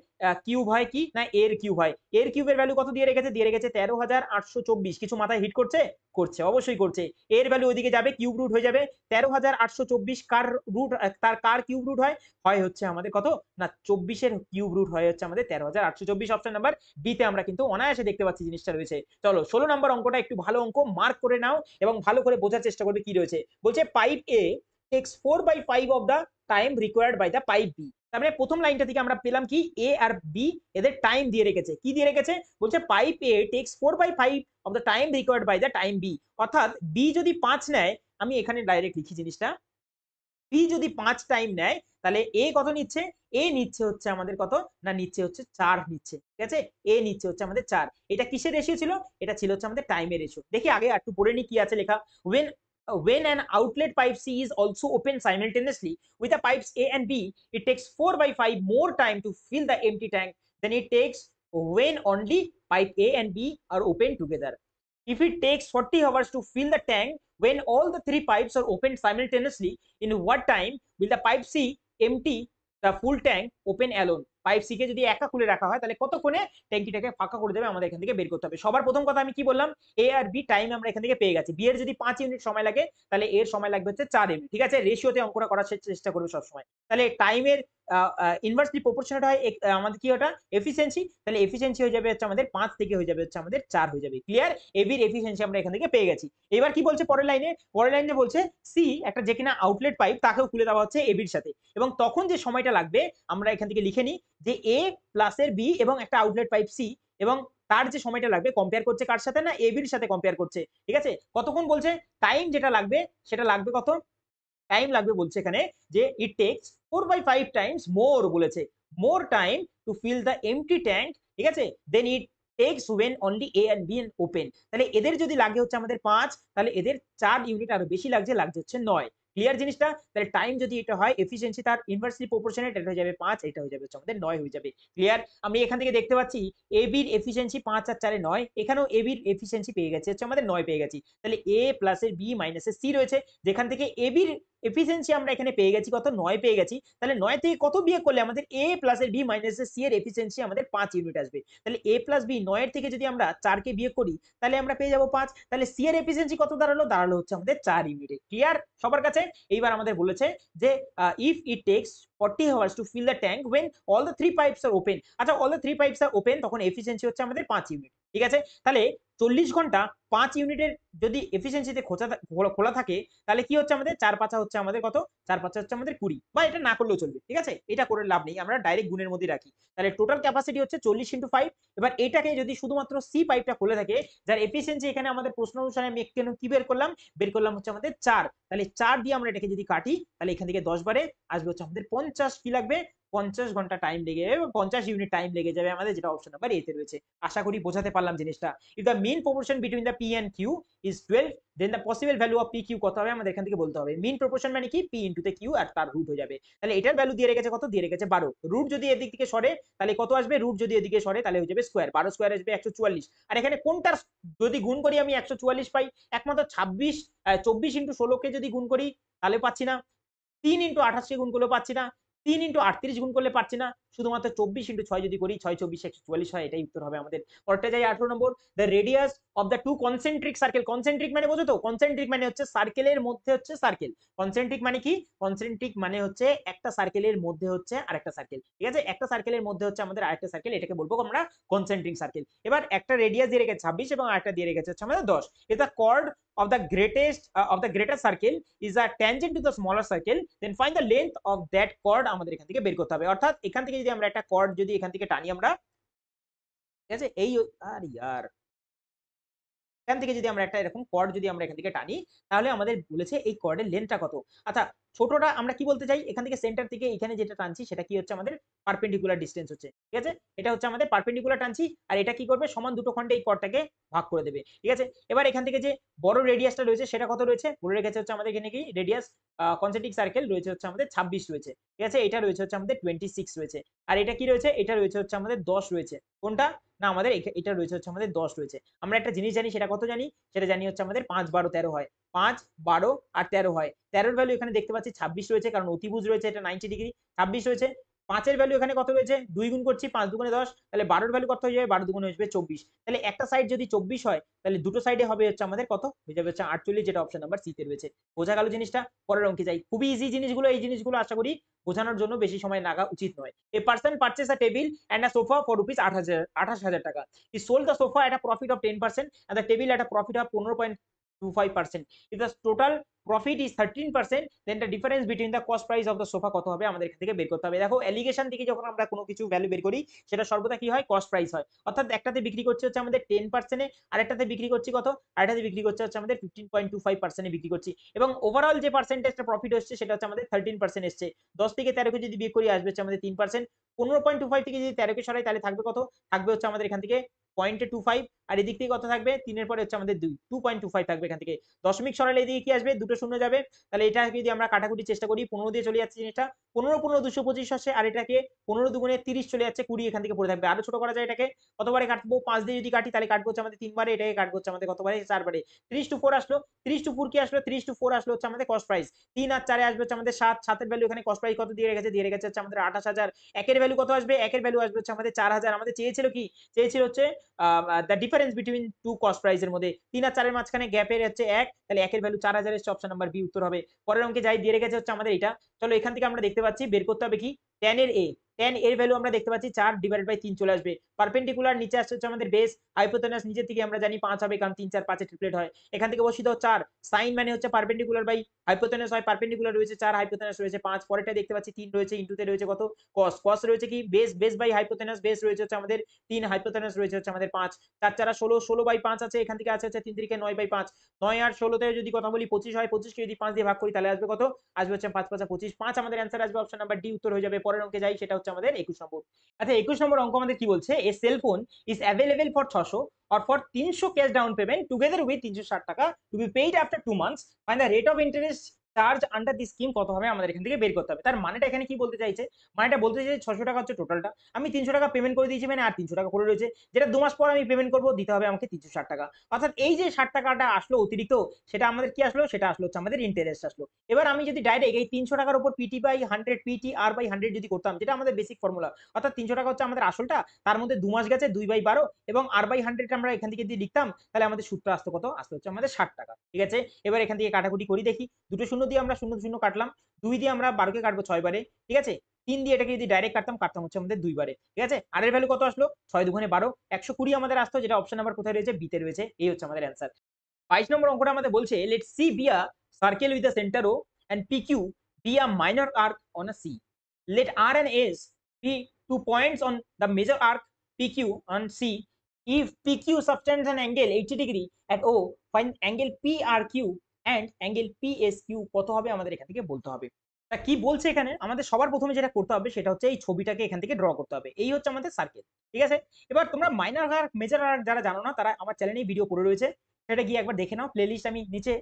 কিউব হয় কি না এর কিউব হয়। এর কিউবের ভ্যালু কত দিয়ে রেখেছে, 13,824। কিছু মাথায় হিট করছে, করছে অবশ্যই করছে। এর ভ্যালু ওইদিকে যাবে, কিউব রুট হয়ে যাবে 13,824। কার রুট, তার কার কিউব রুট হয়, হয় হচ্ছে আমাদের কত না 24 এর কিউব রুট হয় হচ্ছে আমাদের 13,824। অপশন নাম্বার বি তে আমরা কিন্তু অনায়াসে দেখতে পাচ্ছি জিনিসটা রয়েছে। চলো 16 নম্বর অঙ্কটা একটু ভালো অঙ্ক, মার্ক করে নাও এবং ভালো করে বোঝার চেষ্টা করবে কি রয়েছে। বলছে pipe A takes 4/5 of the time required by the pipe B। তার মানে প্রথম লাইনটা থেকে আমরা পেলাম কি, এ আর বি এদের টাইম দিয়ে রেখেছে, কি দিয়ে রেখেছে, বলছে pipe A takes 4/5 of the time required by the time B. অর্থাৎ বি যদি 5 নেয়, আমি এখানে ডাইরেক্ট লিখি জিনিসটা, বি যদি 5 টাইম নেয় তাহলে এ কত নিচ্ছে, এ নিচ্ছে হচ্ছে আমাদের কত না, নিচ্ছে হচ্ছে 4 নিচ্ছে। ঠিক আছে, এ নিচ্ছে হচ্ছে আমাদের 4। এটা কিসের রেশিও ছিল, এটা ছিল হচ্ছে আমাদের টাইমের রেশিও। দেখি আগে একটু পড়ে নি কি আছে লেখা। when an outlet pipe C is also open simultaneously with the pipes A and B, it takes 4/5 more time to fill the empty tank than it takes when only pipe A and B are open together. If it takes 40 hours to fill the tank when all the 3 pipes are opened simultaneously, in what time will the pipe C empty the full tank open alone? Pipe C কে যদি একা খুলে রাখা হয় তাহলে কতক্ষণে ট্যাঙ্কিটাকে ফাঁকা করে দেবে আমাদের এখান থেকে বের করতে হবে। সবার প্রথম কথা আমি কি বললাম, এ আর বি টাইম আমরা এখান থেকে পেয়ে গেছি। বি এর যদি 5 ইউনিট সময় লাগে তাহলে এর সময় লাগবে হচ্ছে 4 ইউনিট। ঠিক আছে, রেশিওতে অঙ্কটা করার চেষ্টা করবে সবসময়। তাহলে টাইমের ইনভার্সলি প্রপোর্শনেট হয় আমাদের কি, ওটা এফিসিয়েন্সি, তাহলে এফিসিয়েন্সি হয়ে যাবে হচ্ছে আমাদের 5 থেকে হয়ে যাবে হচ্ছে আমাদের 4 হয়ে যাবে। ক্লিয়ার, এবির এফিসিয়েন্সি আমরা এখান থেকে পেয়ে গেছি। এবার কি বলছে পরের লাইনে, পরের লাইনে বলছে সি একটা যে কিনা আউটলেট পাইপ, তাকেও খুলে দেওয়া হচ্ছে এবির সাথে, এবং তখন যে সময়টা লাগবে আমরা এখান থেকে লিখে নিই যে এ প্লাসের বি এবং একটা আউটলেট পাইপ সি, এবং তার যে সময়টা লাগবে কম্পেয়ার করছে কার সাথে না, এবির সাথে কম্পেয়ার করছে। ঠিক আছে, কতক্ষণ বলছে, টাইম যেটা লাগবে সেটা লাগবে কত, টাইম লাগবে বলছে এখানে যে ইট টেকস 4/5 টাইমস মোর বলেছে, more time to fill the empty tank. ঠিক আছে, then it takes when only A and B open. তাহলে এদের যদি লাগে হচ্ছে আমাদের 5, তাহলে এদের 4 ইউনিট আরো বেশি লাগছে, লাগছে হচ্ছে 9। ক্লিয়ার জিনিসটা, তাহলে টাইম যদি এটা হয় এফিসিয়েন্সি তার ইনভার্সলি প্রপোর্শনেট, এটা হয়ে যাবে 5, এটা হয়ে যাবে হচ্ছে আমাদের 9 হয়ে যাবে। ক্লিয়ার, আমি এখান থেকে দেখতে পাচ্ছি এ বির এফিসিয়েন্সি 5 আর 4 9, এখানেও এ বির এফিসিয়েন্সি পেয়ে গেছে হচ্ছে আমাদের 9 পেয়ে গেছি। তাহলে এ প্লাসের বি মাইনাসের সি রয়েছে, যেখান থেকে এ বির এফিসিয়েন্সি আমরা এখানে পেয়ে গেছি কত, 9 পেয়ে গেছি। তাহলে 9 থেকে কত বিয়োগ করলে আমাদের এ প্লাসের বি মাইনাসের সি এর এফিসিয়েন্সি আমাদের 5 ইউনিট আসবে। তাহলে এ প্লাস বি 9 এর থেকে যদি আমরা 4 কে বিয়োগ করি তাহলে আমরা পেয়ে যাব 5। তাহলে সি এর এফিসিয়েন্সি কত দাঁড়ালো, দাঁড়ালো হচ্ছে আমাদের 4 ইউনিটে। ক্লিয়ার সবার কাছে? এইবার আমাদের বলেছে যে if it tax 40 hours to fill the tank when all the 3 pipes are open। আচ্ছা all the 3 pipes are open, তখন এফিসিয়েন্সি হচ্ছে আমাদের 5 ইউনিট। ঠিক আছে, তাহলে 40 ঘন্টা 5 ইউনিটের যদি এফিসিয়েন্সিতে খোলা থাকে, তাহলে কি হচ্ছে আমাদের 4 5 হচ্ছে আমাদের কত, 4 5 হচ্ছে আমাদের 20, বা এটা না করলেও চলবে। ঠিক আছে, এটা করে লাভ নেই, আমরা ডাইরেক্ট গুণের মধ্যে রাখি। তাহলে টোটাল ক্যাপাসিটি হচ্ছে 40 × 5। এবার এটাকে যদি শুধুমাত্র সি পাইপটা খুলে থাকে, যার এফিসিয়েন্সি এখানে আমাদের প্রশ্ন অনুসারে আমি কি বের করলাম হচ্ছে আমাদের 4। তাহলে 4 দিয়ে আমরা এটাকে যদি কাটি, তাহলে এখান থেকে 10 বারে আসবে হচ্ছে আমাদের 50। কি লাগবে, 50 ঘন্টা টাইম লেগে যাবে, 50 ইউনিট টাইম লেগে যাবে আমাদের, যেটা অপশন নাম্বার এতে রয়েছে। আশা করি বোঝাতে পারলাম জিনিসটা। If the mean proportion between the P and Q is 12, then the possible value of P Q কত হবে আমাদের এখান থেকে বলতে হবে। মিন প্রপোর্শন মানে কি, পি ইনটু তে কিউ আর তার রুট হয়ে যাবে। তাহলে এটার ভ্যালু দিয়ে রেখেছে কত, দিয়ে রেখেছে 12। রুট যদি এদিক থেকে সরে তাহলে কত আসবে, রুট যদি এদিকে সরে তাহলে হয়ে যাবে স্কোয়ার, 12 স্কোয়ার আসবে 144। আর এখানে কোনটার যদি গুণ করি আমি 144 পাই, একমাত্র 24 × 16 কে যদি গুণ করি তাহলে পাচ্ছি না, 3 × 28 কে গুণ করলেও পাচ্ছি না, 3 × 38 গুণ করলে পাচ্ছি না, শুধুমাত্র 24 × 6 যদি করি, 6 24 144 হয়, এটাই উত্তর হবে আমাদের। পরেরটা যাই 18 নম্বর, the radius of the two concentric circle. Concentric মানে বোঝো তো, কনসেন্ট্রিক মানে হচ্ছে সার্কেলের মধ্যে হচ্ছে সার্কেল। কনসেন্ট্রিক মানে কি, কনসেন্ট্রিক মানে হচ্ছে একটা সার্কেলের মধ্যে হচ্ছে আরেকটা সার্কেল। ঠিক আছে, একটা সার্কেলের মধ্যে হচ্ছে আমাদের আরেকটা সার্কেল, এটাকে বলবো আমরা কনসেন্ট্রিক সার্কেল। এবার একটা রেডিয়াস দিয়ে রেখেছে 26 এবং আরেকটা দিয়ে রেখেছে হচ্ছে আমাদের 10। এটা cord of the greater circle is a tangent to the smaller circle, then find the length of that chord আমাদের এখান থেকে বের করতে হবে। অর্থাৎ এখান থেকে যদি আমরা একটা কর্ড যদি এখান থেকে টানি আমরা, ঠিক আছে, এই আর ইয়ার এখান থেকে যদি আমরা একটা এরকম কর্ড যদি আমরা এখান থেকে টানি, তাহলে আমাদের বলেছে এই কর্ডের লেন্থটা কত। আচ্ছা, ছোটটা আমরা কি বলতে চাই, এখান থেকে সেন্টার থেকে এখানে যেটা টানছি সেটা কি হচ্ছে আমাদের পারপেন্ডিকুলার ডিসটেন্স হচ্ছে। ঠিক আছে, এটা হচ্ছে আমাদের পারপেন্ডিকুলার টানছি, আর এটা কি করবে, সমান দুটো খণ্ডে এই কর্ডটাকে ভাগ করে দেবে। ঠিক আছে, এবার এখান থেকে যে বড় রেডিয়াসটা রয়েছে সেটা কত রয়েছে, বলে রেখেছে হচ্ছে আমাদের এখানে কি রেডিয়াস কনসেন্ট্রিক সার্কেল রয়েছে হচ্ছে আমাদের 26 রয়েছে। ঠিক আছে, এটা রয়েছে হচ্ছে আমাদের 26 রয়েছে। আর এটা কি রয়েছে, এটা রয়েছে হচ্ছে আমাদের 10 রয়েছে। কোনটা না, আমাদের এটা রয়েছে হচ্ছে আমাদের 10 রয়েছে। আমরা একটা জিনিস জানি, সেটা কত জানি, সেটা জানি হচ্ছে আমাদের 5 12 13 হয়, 5 12 আর 13 হয়। 13 ভ্যালু এখানে দেখতে পাচ্ছি 26 রয়েছে, কারণ অতিভুজ রয়েছে, এটা 90 ডিগ্রি। 26 রয়েছে, 5 এর ভ্যালু এখানে কত রয়েছে, 2 গুণ করছি, 5 দুগুণে 10, তাহলে 12 এর ভ্যালু কত হয়ে যাবে, 12 দুগুণে হয়ে যাবে 24। তাহলে একটা সাইড যদি 24 হয়, তাহলে দুটো সাইডে হবে হচ্ছে আমাদের কত হয়ে যাবে হচ্ছে 48, যেটা অপশন নাম্বার সি তে রয়েছে। বোঝা গেল জিনিসটা। পরের অঙ্কে যাই, খুবই ইজি জিনিসগুলো, এই জিনিসগুলো আশা করি বোঝানোর জন্য বেশি সময় লাগা উচিত নয়। A person purchase a table and a sofa for rupees 28,000 টাকা। He sold the sofa at a profit of 10% and the table at a profit of 15.25%. If the total profit is 13%, then the difference between the cost price of the sofa কত হবে আমাদের এখান থেকে বের করতে হবে। দেখো এলিগেশন থেকে যখন আমরা কোনো কিছু ভ্যালু বের করি, সেটা সর্বদা কি হয়, কস্ট প্রাইস হয়। অর্থাৎ একটাতে বিক্রি করছে হচ্ছে আমাদের 10%, আরেকটাতে বিক্রি করছি কত, আরেকটাতে বিক্রি করছে হচ্ছে আমাদের 15.25% বিক্রি করছি, এবং ওভারঅল যে পার্সেন্টেজটা প্রফিট হচ্ছে সেটা হচ্ছে আমাদের 13% এসছে। 10 থেকে 13 কে যদি বিয়োগ করি আসবে হচ্ছে আমাদের 3%। 15.25 থেকে যদি 13 কে সরাই তাহলে থাকবে কত, থাকবে হচ্ছে আমাদের এখান থেকে 0.25, আর এদিক থেকে কত থাকবে, 3 এর পরে হচ্ছে আমাদের 2.25 থাকবে এখান থেকে। দশমিক সরালে এদিকে কি আসবে, দুটো শূন্য যাবে। তাহলে এটা যদি আমরা কাটাকুটি চেষ্টা করি, 15 দিয়ে চলে যাচ্ছে জিনিসটা, 15 15 225 আসছে, আর এটাকে 15 দুগুণে 30 চলে যাচ্ছে, 20 এখান থেকে পড়ে থাকবে। আরো ছোট করা যায় এটাকে, কতবারে কাটবো, 5 দিয়ে যদি কাটি তাহলে কাটবো হচ্ছে আমাদের 3 বারে, এটাকে কাটবো হচ্ছে আমাদের কতবারে, 4 বারে। 30 to 4 আসলো, 30 to 4 কি আসলো, 30 to 4 আসলো হচ্ছে আমাদের কস্ট প্রাইস। 3 আর 4 আসবে হচ্ছে আমাদের 7, 7 এর ভ্যালু এখানে কস্ট প্রাইস কত দিয়ে রেখেছে, দিয়ে রেখেছে হচ্ছে আমাদের 28,000। একের ভ্যালু কত আসবে, একের ভ্যালু আসবে হচ্ছে আমাদের 4,000। আমাদের চেয়েছিল কি, চেয়েছিল হচ্ছে the difference between to cost প্রাইসের মধ্যে, 3 আর 4 এর মাঝখানে গ্যাপের হচ্ছে 1, তাহলে একের ভ্যালু 4000 এসছে, অপশন নাম্বার বি উত্তর হবে। পরের অঙ্কে যাই, দিয়ে রেখেছে হচ্ছে আমাদের এটা। চলো এখান থেকে আমরা দেখতে পাচ্ছি বের করতে হবে কি, tan এর a, tan এর ভ্যালু আমরা দেখতে পাচ্ছি 4/3 চলে আসবে। পারপেন্ডিকুলার নিচে আসছে হচ্ছে আমাদের বেস, হাইপোটেনাস নিচের থেকে আমরা জানি 5 হবে, কারণ 3 4 5 এ ট্রিপলেট হয়। এখান থেকে বসিয়ে দাও 4, সাইন মানে হচ্ছে পারপেন্ডিকুলার বাই হাইপোটেনাস হয়, পারপেন্ডিকুলার রয়েছে 4, হাইপোটেনাস রয়েছে 5। পরেরটা দেখতে পাচ্ছি 3 রয়েছে, ইনটুতে রয়েছে কত cos, cos রয়েছে কি base, base by hypotenuse, base রয়েছে হচ্ছে আমাদের 3, হাইপোটেনাস রয়েছে হচ্ছে আমাদের 5। 4 4 16, 16/5 আছে, এখান থেকে আছে হচ্ছে 3 3 9/5, 9 আর 16 তে যদি কথা বলি 25 হয়, 25 কে যদি 5 দিয়ে ভাগ করি তাহলে আসবে কত, আসবে হচ্ছে 5 5 25, 5 আমাদের অ্যান্সার আসবে, অপশন নাম্বার ডি উত্তর হয়ে যাবে। পরের অঙ্কে যাই, সেটা হচ্ছে আমাদের 21 নম্বর। আচ্ছা 21 নম্বর অঙ্ক আমাদের কি বলছে, a cell phone is available for 600 or for 300 cash down payment together with 360 টাকা to be paid after 2 months, find the rate of interest charge under this scheme কত হবে আমাদের এখান থেকে বের করতে হবে। তার মানেটা এখানে কি বলতে চাইছে, মানেটা বলতে চাইছে 600 টাকা হচ্ছে টোটালটা, আমি 300 টাকা পেমেন্ট করে দিয়েছি, মানে আর 300 টাকা করে রয়েছে, যেটা 2 মাস পর আমি পেমেন্ট করবো, দিতে হবে আমাকে 360 টাকা। অর্থাৎ এই যে 60 টাকাটা আসলো অতিরিক্ত, সেটা আমাদের কি আসলো, সেটা আসলো হচ্ছে আমাদের ইন্টারেস্ট আসলো। এবার আমি যদি ডাইরেক্ট এই 300 টাকার উপর PT by 100, PT R by 100 যদি করতাম, যেটা আমাদের বেসিক ফর্মুলা, অর্থাৎ 300 টাকা হচ্ছে আমাদের আসলটা, তার মধ্যে 2 মাস গেছে 2/12, এবং আর বাই 100 আমরা এখান থেকে যদি লিখতাম, তাহলে আমাদের সূত্র আসতো কত, আসতো হচ্ছে আমাদের 60 টাকা। ঠিক আছে, এবার এখান থেকে কাটাকুটি করি দেখি, দুটো শূন্য দিয়ে আমরা শূন্য শূন্য কাটলাম, 2 দিয়ে আমরা 12 কে কাটবো 6 বারে। ঠিক আছে, 3 দিয়ে এটাকে যদি ডাইরেক্ট কাটতাম হচ্ছে আমাদের 2 বারে, ঠিক আছে। আর এর ভ্যালু কত আসলো 6 দুগুণে 12, 120 আমাদের আসতো, যেটা অপশন নাম্বার কোথায় রয়েছে, বিতে রয়েছে। এই হচ্ছে আমাদের অ্যান্সার। 22 নম্বর অঙ্কটা আমাদের বলছে let C be a circle with a centre O and P Q be a minor arc on a C. Let R and S be 2 points on the major arc PQ on C. If PQ subtends an angle 80 degree at O, find angle PRQ and angle PSQ কত হবে আমাদের এখান থেকে বলতে হবে। তা কি বলছে এখানে, আমাদের সবার প্রথমে যেটা করতে হবে সেটা হচ্ছে এই ছবিটাকে এখান থেকে ড্র করতে হবে। এই হচ্ছে আমাদের সার্কেল, ঠিক আছে। এবার তোমরা মাইনর আর্ক মেজর আর্ক যারা জানো না তারা আমার চ্যানেলেই ভিডিও পড়ে রয়েছে, সেটা গিয়ে একবার দেখে নাও, প্লেলিস্ট আমি নিচে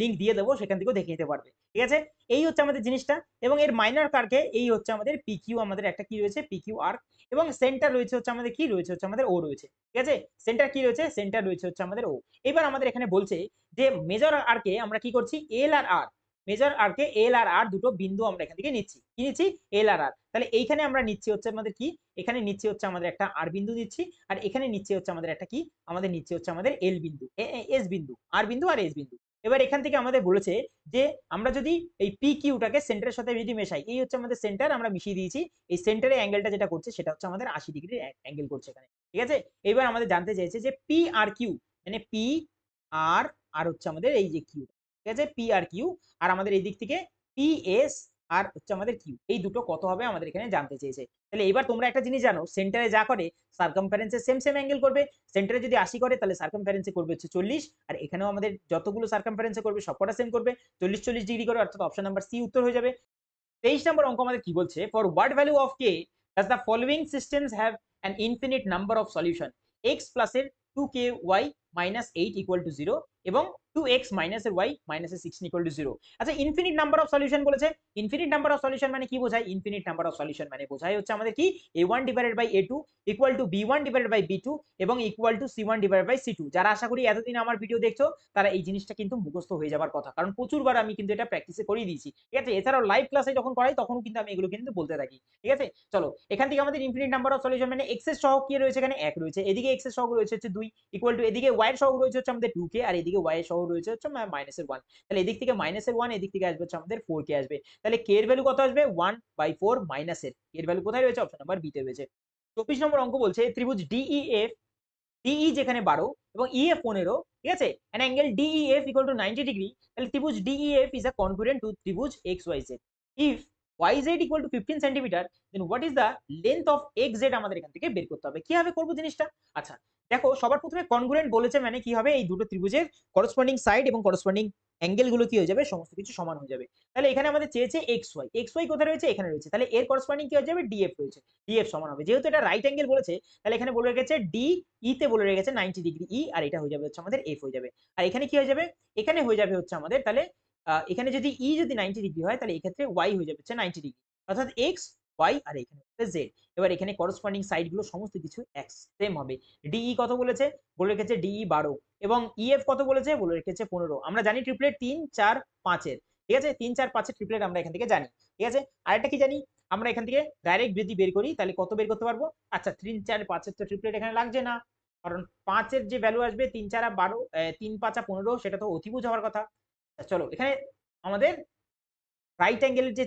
লিঙ্ক দিয়ে দেবো, সেখান থেকেও দেখে নিতে পারবে, ঠিক আছে। এই হচ্ছে আমাদের জিনিসটা, এবং এর মাইনর কার্কে এই হচ্ছে আমাদের পিকিউ, আমাদের একটা কি রয়েছে পিকিউ আর্ক, এবং সেন্টার রয়েছে হচ্ছে আমাদের কি রয়েছে হচ্ছে আমাদের ও রয়েছে, ঠিক আছে। সেন্টার কি রয়েছে, সেন্টার রয়েছে হচ্ছে আমাদের ও। এবার আমাদের এখানে বলছে যে মেজর আর্কে আমরা কি করছি, এল আর আর, মেজর আর্কে এল আর আর দুটো বিন্দু আমরা এখান থেকে নিচ্ছি, কি নিচ্ছি, এল আর আর। তাহলে এইখানে আমরা নিচ্ছি হচ্ছে আমাদের কি, এখানে নিচ্ছি হচ্ছে আমাদের একটা আর বিন্দু নিচ্ছি, আর এখানে নিচ্ছি হচ্ছে আমাদের একটা কি, আমাদের নিচ্ছি হচ্ছে আমাদের এল বিন্দু, এস বিন্দু, আর বিন্দু আর এস বিন্দু। এবার এখান থেকে আমাদের বলেছে যে আমরা যদি এই পি কিউটাকে সেন্টারের সাথে যদি মেশাই, এই হচ্ছে আমাদের সেন্টার, আমরা মিশিয়ে দিয়েছি, এই সেন্টারে অ্যাঙ্গেলটা যেটা করছে সেটা হচ্ছে আমাদের 80 ডিগ্রি অ্যাঙ্গেল করছে এখানে, ঠিক আছে। এবার আমাদের জানতে চাইছে যে পি আর কিউ, মানে পি আর আর হচ্ছে আমাদের এই যে কিউ, ঠিক আছে, পি আর কিউ, আর আমাদের এই দিক থেকে পি এস আর হচ্ছে আমাদের কিউ, এই দুটো কত হবে আমাদের এখানে জানতে চেয়েছে। তাহলে এবার তোমরা একটা জিনিস জানো, সেন্টারে যা করে সার্কামফারেন্সে সেম সেম অ্যাঙ্গেল করবে, সেন্টারে যদি 80 করে তাহলে সার্কামফারেন্সে করবে হচ্ছে 40, আর এখানেও আমাদের যতগুলো সার্কামফারেন্সে করবে সবকটা সেম করবে 40 ডিগ্রি করে, অর্থাৎ অপশন নাম্বার সি উত্তর হয়ে যাবে। 23 নম্বর অঙ্ক আমাদের কি বলছে, for what value of K does the following systems have an infinite number of solution, X প্লাসের 2k y minus 8 equal to 0 এবং 2x মাইনাসের y মাইনাসের 16 ইকুয়াল টু 0। আচ্ছা, ইনফিনিট নাম্বার অফ সলিউশন বলেছে, ইনফিনিট নাম্বার অফ সলিউশন মানে কি বোঝায়, infinite number of solution মানে বোঝায় হচ্ছে আমাদের কি a1 divided by a2 equal to b1 divided by b2 এবং equal to c1 divided by c2। যারা আশা করি এতদিন আমার ভিডিও দেখছো তারা এই জিনিসটা কিন্তু মুখস্থ হয়ে যাবার কথা, কারণ প্রচুরবার আমি কিন্তু এটা প্র্যাকটিসে করিয়ে দিয়েছি, ঠিক আছে। এছাড়াও লাইভ ক্লাসে যখন করাই তখনও কিন্তু আমি এগুলো কিন্তু বলতে থাকি, ঠিক আছে। চলো, এখান থেকে আমাদের ইনফিনিট নাম্বার অফ সলিউশন মানে এক্স এর সহগ কি রয়েছে, এখানে 1 রয়েছে, এদিকে এক্স এর সহগ রয়েছে হচ্ছে 2 ইকুয়াল টু এদিকে y এর সহগ রয়েছে হচ্ছে আমাদের 2k, আর এদিকে y এর সহগ রয়েছে হচ্ছে মাইনাসের 1। তাহলে এদিক থেকে মাইনাসের 1, এদিক থেকে আসবে হচ্ছে আমাদের 4k আসবে। তাহলে k এর ভ্যালু কত আসবে, 1/4 মাইনাসের k এর ভ্যালু কোথায় রয়েছে, অপশন নাম্বার বি তে রয়েছে। 24 নম্বর অঙ্ক বলছে ত্রিভুজ ডিইএফ, ডিই যেখানে 12 এবং ইএফ 15, ঠিক আছে, an angle DEF equal to 90 degree, তাহলে ত্রিভুজ DEF is a congruent to ত্রিভুজ XYZ. If YZ equal to 15 centimetre, then what is the length of XZ আমাদের এখান থেকে বের করতে হবে। কিভাবে করব জিনিসটা, আচ্ছা দেখো, সবার প্রথমে কনগ্রুয়েন্ট বলেছে মানে কি হবে, এই দুটো ত্রিভুজের করসপন্ডিং সাইড এবং করসপন্ডিং অ্যাঙ্গেল গুলো কি হয়ে যাবে, সমস্ত কিছু সমান হয়ে যাবে। তাহলে এখানে আমাদের চেয়েছে XY কোথায় রয়েছে, এখানে রয়েছে, তাহলে এর করসপন্ডিং কি হয়ে যাবে, DF রয়েছে, DF সমান হবে, যেহেতু এটা রাইট অ্যাঙ্গেল বলেছে তাহলে এখানে বলে রেখেছে ডি, ই তে বলে রেখেছে 90 ডিগ্রি ই, আর এটা হয়ে যাবে হচ্ছে আমাদের এফ হয়ে যাবে। আর এখানে কি হয়ে যাবে, এখানে হয়ে যাবে হচ্ছে আমাদের, তাহলে এখানে যদি ই যদি 90 ডিগ্রি হয় তাহলে এক্ষেত্রে ওয়াই হয়ে যাবে হচ্ছে 90 ডিগ্রি, অর্থাৎ এক্স ওয়াই, আর এখানে হচ্ছে জেড। এবার এখানে করসপন্ডিং সাইড গুলো সমস্ত কিছু এক্স সেম হবে। ডিই কত বলেছে, বলে রেখেছে ডিই 12, এবং ইএফ কত বলেছে, বলে রেখেছে 15। আমরা জানি ট্রিপলেট 3 4 5 এর, ঠিক আছে, 3 4 5 এর ট্রিপলেট আমরা এখান থেকে জানি, ঠিক আছে। আরেকটা কি জানি, আমরা এখান থেকে ডাইরেক্ট যদি বের করি তাহলে কত বের করতে পারবো, আচ্ছা 3 4 5 এর তো ট্রিপলেট এখানে লাগছে না, কারণ 5 এর যে ভ্যালু আসবে 3 4 12 3 5 15, সেটা তো অতিভুজ হওয়ার কথা। চলো, এখানে আমাদের রাইট অ্যাঙ্গেলের যে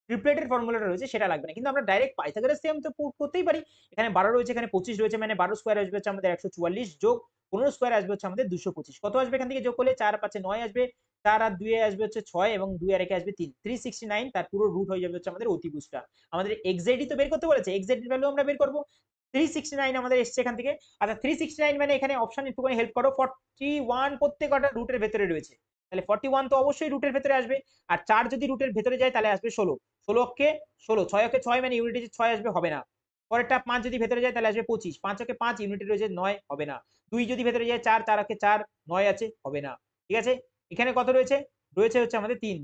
ট্রিপলেটের ফর্মুলাটা রয়েছে সেটা লাগবে না, কিন্তু আমরা ডাইরেক্ট পাইথাগোরাস থিওরেম তো করতেই পারি। এখানে 12 রয়েছে, এখানে 25 রয়েছে, মানে 12 স্কয়ার আসবে হচ্ছে আমাদের 144 যোগ 15 স্কয়ার আসবে হচ্ছে আমাদের 225। কত আসবে এখান থেকে যোগ করলে, 4 5 9 আসবে, 4 আর 2 এ আসবে হচ্ছে 6 এবং 2 আর 1 এ আসবে 3, 369, তার পুরো রুট হয়ে যাবে হচ্ছে আমাদের অতিভুজটা। আমাদের এক্সজেডই তো বের করতে বলেছে, এক্সজেড এর ভ্যালু আমরা বের করব, 369 আমাদের এসছে এখান থেকে। আচ্ছা 369 মানে এখানে অপশন একটুখানি হেল্প করো, 41 প্রত্যেকটা রুটের ভেতরে রয়েছে, তাহলে 41 তো অবশ্যই রুটের ভেতরে আসবে, আর 4 যদি রুটের ভেতরে যায় তাহলে আসবে 16, 16 অক্ষে 16, 6 অক্ষে 6 মানে ইউনিটে 6 আসবে, হবে না। পরেরটা 5 যদি ভেতরে যায় তাহলে আসবে 25, 5 অক্ষে 5 ইউনিটে রয়েছে 9, হবে না। 2 যদি ভেতরে যায় 4, 4 অক্ষে 4 9 আছে, হবে না, ঠিক আছে। এখানে কত রয়েছে, রয়েছে হচ্ছে আমাদের 3,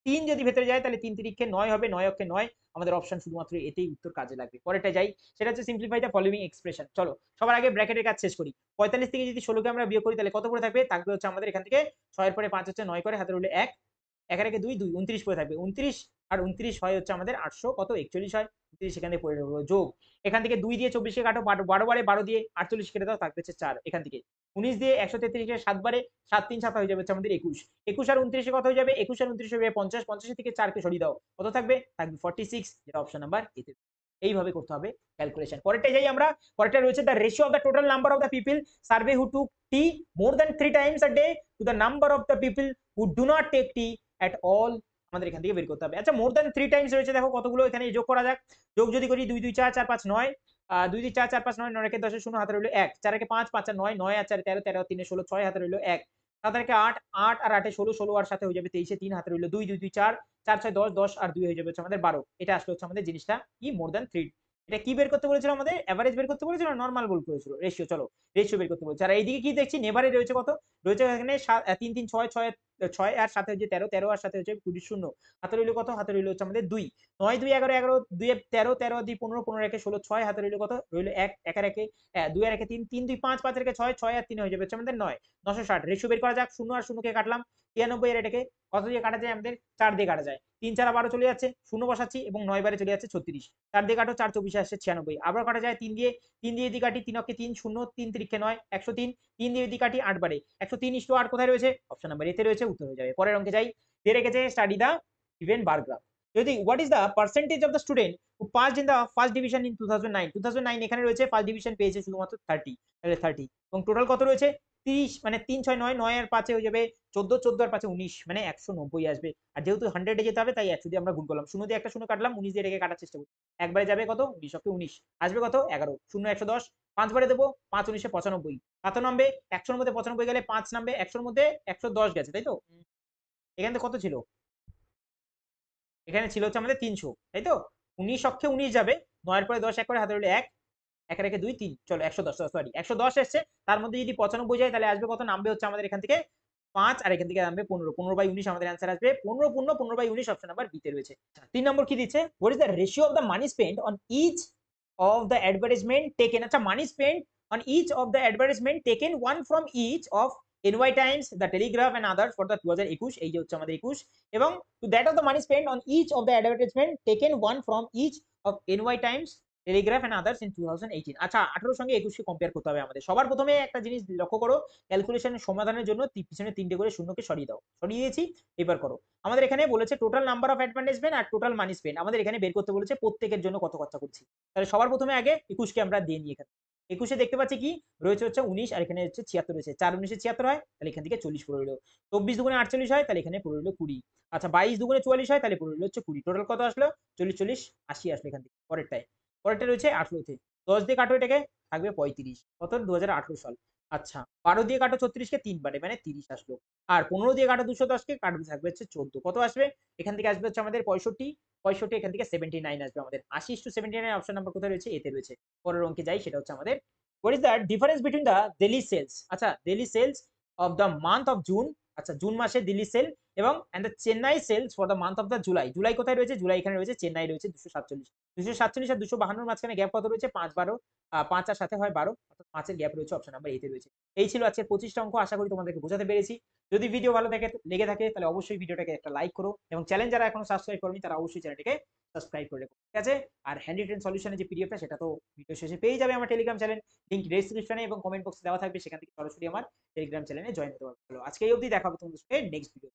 3 যদি ভেতরে যায় তাহলে 3 তিরিক্ষে 9 হবে, 9 অক্ষে 9, আমাদের অপশন শুধুমাত্র এতেই উত্তর কাজে লাগবে। পরেরটা যাই, সেটা হচ্ছে সিম্পলিফাই দ্য ফলোইং এক্সপ্রেশন। চলো সবার আগে ব্র্যাকেটের কাজ শেষ করি। 45 থেকে যদি 16 কে আমরা বিয়োগ করি তাহলে কত করে থাকবে, থাকবে হচ্ছে আমাদের এখান থেকে 6 এর পরে 5 হচ্ছে 9 করে, হাতে রইল 1, 1 এর আগে 2 2 29 পড়ে থাকবে, 29 আর 29 হয় হচ্ছে আমাদের 800 কত 41 হয়, 29 এখান থেকে পড়ে রইল যোগ, এখান থেকে 2 দিয়ে 24 কে কাটো, 12 বারে 12 দিয়ে 48 কেটে দাও, থাকবে হচ্ছে 4, এখান থেকে 19 দিয়ে 133 কে 7 বারে 7 3 7 হয়ে যাবে হচ্ছে আমাদের 21। 21 আর 29 কত হয়ে যাবে? 21 আর 29 হয়ে যাবে 50, 50 থেকে 4 কে সরিয়ে দাও, কত থাকবে? থাকবে 46, যেটা অপশন নাম্বার এতে। এইভাবে করতে হবে ক্যালকুলেশন। পরেরটা যাই আমরা। পরেরটা রয়েছে the ratio of the total number of the people survey who took tea more than 3 times a day to the number of the people who do not take tea at all. আমাদের এখান থেকে বের করতে হবে। আচ্ছা, মোর than 3 Times রয়েছে, দেখো কতগুলো এখানে যোগ করা যাক। যোগ যদি করি 2 2 4 4 5 9, 2 2 4 4 5 9, 9 একে 10 0 হাতে রইলো 1, 4 একে 5 5 আর 9, 9 আর 4 13, 13 আর 3 16, 6 হাতে রইলো 1, 7 একে 8, 8 আর 8 16, 16 আর সাথে হয়ে যাবে 23, 3 হাতে রইলো 2, 2 2 4, 4 6 10, 10 আর 2 হয়ে যাবে হচ্ছে আমাদের 12। এটা আসলে হচ্ছে আমাদের জিনিসটা কি, মোর দ্যান 3। এটা কি বের করতে বলেছিল আমাদের? এভারেজ বের করতে বলেছিল, নরমাল বের করেছিল, রেশিও। চলো রেশিও বের করতে বলেছে। আর এইদিকে কি দেখছি, নেভারে রয়েছে কত? রয়েছে এখানে 3 3 6 6, 6 আর সাথে হচ্ছে 13, 13 আর সাথে হচ্ছে 20 0, হাতে রইলো কত? হাতে রইলো হচ্ছে আমাদের 2, 9 2 11 11, 2 13, 13 2 15, 15 একে 16, 6 হাতে রইলো কত? রইলো 1, 1 আর একে 2 আর একে 3, 3 2 5, 5 আর একে 6, 6 আর 3 হয়ে যাবে হচ্ছে আমাদের 9, 960। রেশিও বের করা যাক। 0 আর 0 কে কাটলাম, 93 এর এটাকে কত দিয়ে কাটা যায়? আমাদের 4 দিয়ে কাটা যায়। 3 4 12 চলে যাচ্ছে, 0 বসাচ্ছি এবং 9 বারে চলে যাচ্ছে 36। 4 দিয়ে কাটো, 4 24 আসছে 96। আবার কাটা যায় 3 দিয়ে, 3 দিয়ে যদি কাটি 3 অক্ষে 3 0, 3 3 9 103, 3 দিয়ে যদি কাটি 8 বারে 103 8 কোথায় রয়েছে? অপশন নাম্বার এতে রয়েছে, উত্তর হয়ে যাবে। পরের অঙ্কে যাই। দিয়ে রেখেছে study the event bar graph. যদি what is the percentage of the student who passed in the first division in 2009, 2009 এখানে রয়েছে ফার্স্ট ডিভিশন পেয়েছে শুধুমাত্র 30, তাহলে 30 এবং টোটাল কত রয়েছে? 30, মানে 3 6 9, 9 আর 5 হয়ে যাবে 14, 14 আর 5 19, মানে 190 আসবে। আর যেহেতু 100 এ যেতে হবে তাই 100 দিয়ে আমরা গুণ করলাম। 0 দিয়ে একটা 0 কাটলাম, 19 দিয়ে রেখে কাটার চেষ্টা করি। একবারে যাবে কত? 19 অক্ষে 19 আসবে কত? 11, 0 110, 5 বারে দেবো 5 19 95, কত নামবে? 100 এর মধ্যে 95 গেলে 5 নামবে, 100 এর মধ্যে 110 গেছে, তাই তো? এখানে কত ছিল? এখানে ছিল হচ্ছে আমাদের 300, তাই তো? 19 অক্ষে 19 যাবে, 9 এর পরে 10 এক করে হাতে রইলো 1, 1 রেখে 2 3, চলো 110, সরি 110 এসছে। তার মধ্যে যদি 95 যায় তাহলে আসবে কত? নামবে হচ্ছে আমাদের এখান থেকে 5, আর এখান থেকে নামবে 15, 15/19 আমাদের অ্যান্সার আসবে 15 15 15/19, অপশন নাম্বার বি তে রয়েছে। 3 নম্বর কি দিচ্ছে? What is the ratio of the money spent on each of the advertisement taken. আচ্ছা, money spent on each of the advertisement taken, one from each of NY Times, the Telegraph and others for the 2021, এই যে হচ্ছে আমাদের 21, এবং to that of the money spent on each of the advertisement taken, one from each of NY Times, Telegraph and others in 2018। আচ্ছা, 18 সঙ্গে 21 কে compare করতে হবে আমাদের। সবার প্রথমে একটা জিনিস লক্ষ্য করো, ক্যালকুলেশনের সমাধানের জন্য পিছনে 3টে করে শূন্যকে সরিয়ে দাও। সরিয়ে দিয়েছি, এবার করো। আমাদের এখানে বলেছে টোটাল নাম্বার অফ অ্যাডভার্টাইজমেন্ট আর টোটাল মানি স্পেন্ড, আমাদের এখানে বের করতে বলেছে প্রত্যেকের জন্য কত খরচা করছি। তাহলে সবার প্রথমে আগে 21 কে আমরা দিয়ে নিই। এখানে 21 এ দেখতে পাচ্ছি কি রয়েছে? হচ্ছে 19, আর এখানে হচ্ছে 76 রয়েছে। 4 19 76 হয়, তাহলে এখান থেকে 40 পড়ে রইলো। 24 দুগুণে 48 হয়, তাহলে এখানে পড়ে রইলো 20। আচ্ছা, 22 দুগুণে 44 হয়, তাহলে পড়ে রইলো হচ্ছে 20। টোটাল কত আসলো? 40 40 80 আসলো এখান থেকে। পরেরটায়, পরেরটা রয়েছে 18 তে। 10 দিয়ে কাটো এটাকে, থাকবে 35, কত? 2018 সাল। আচ্ছা, 12 দিয়ে কাটো 36 কে 3 বারে, মানে 30 আসলো। আর 15 দিয়ে কাটো 210 কে, কাটবে থাকবে হচ্ছে 14, কত আসবে? এখান থেকে আসবে হচ্ছে আমাদের 65, 65 এখান থেকে 79 আসবে আমাদের। 80-79 অপশন নাম্বার কোথায় রয়েছে? এতে রয়েছে। পরের অঙ্কে যাই, সেটা হচ্ছে আমাদের what is the difference between the Delhi sales. আচ্ছা, Delhi sales of the month of June, আচ্ছা জুন মাসে দিল্লি সেল, এবং and the Chennai sales for the month of the July. July কোথায় রয়েছে? জুলাই এখানে রয়েছে, চেন্নাই রয়েছে 247, 247 আর 252 মাঝখানে গ্যাপ কত রয়েছে? 5 12, 5 আর সাথে হয় 12, অর্থাৎ 5 এর গ্যাপ রয়েছে, অপশন নাম্বার এতে রয়েছে। এই ছিল আজকের 25টা অঙ্ক। আশা করি তোমাদেরকে বোঝাতে পেরেছি। যদি ভিডিও ভালো লেগে থাকে তাহলে অবশ্যই ভিডিওটাকে একটা লাইক করো, এবং চ্যানেল যারা এখনো সাবস্ক্রাইব করনি তারা অবশ্যই চ্যানেলটিকে সাবস্ক্রাইব করে রেখো, ঠিক আছে? আর হ্যান্ডি রিটেন সলিউশনের যে পিডিএফটা, সেটা তো ভিডিও শেষে পেয়ে যাবে আমার টেলিগ্রাম চ্যানেল, লিংক ডেসক্রিপশনে এবং কমেন্ট বক্সে দেওয়া থাকবে, সেখান থেকে সরাসরি আমার টেলিগ্রাম চ্যানেলে জয়েন হতে পারবে। আজকে এই অবধি, দেখা হবে তোমাদের সাথে নেক্সট ভিডিও।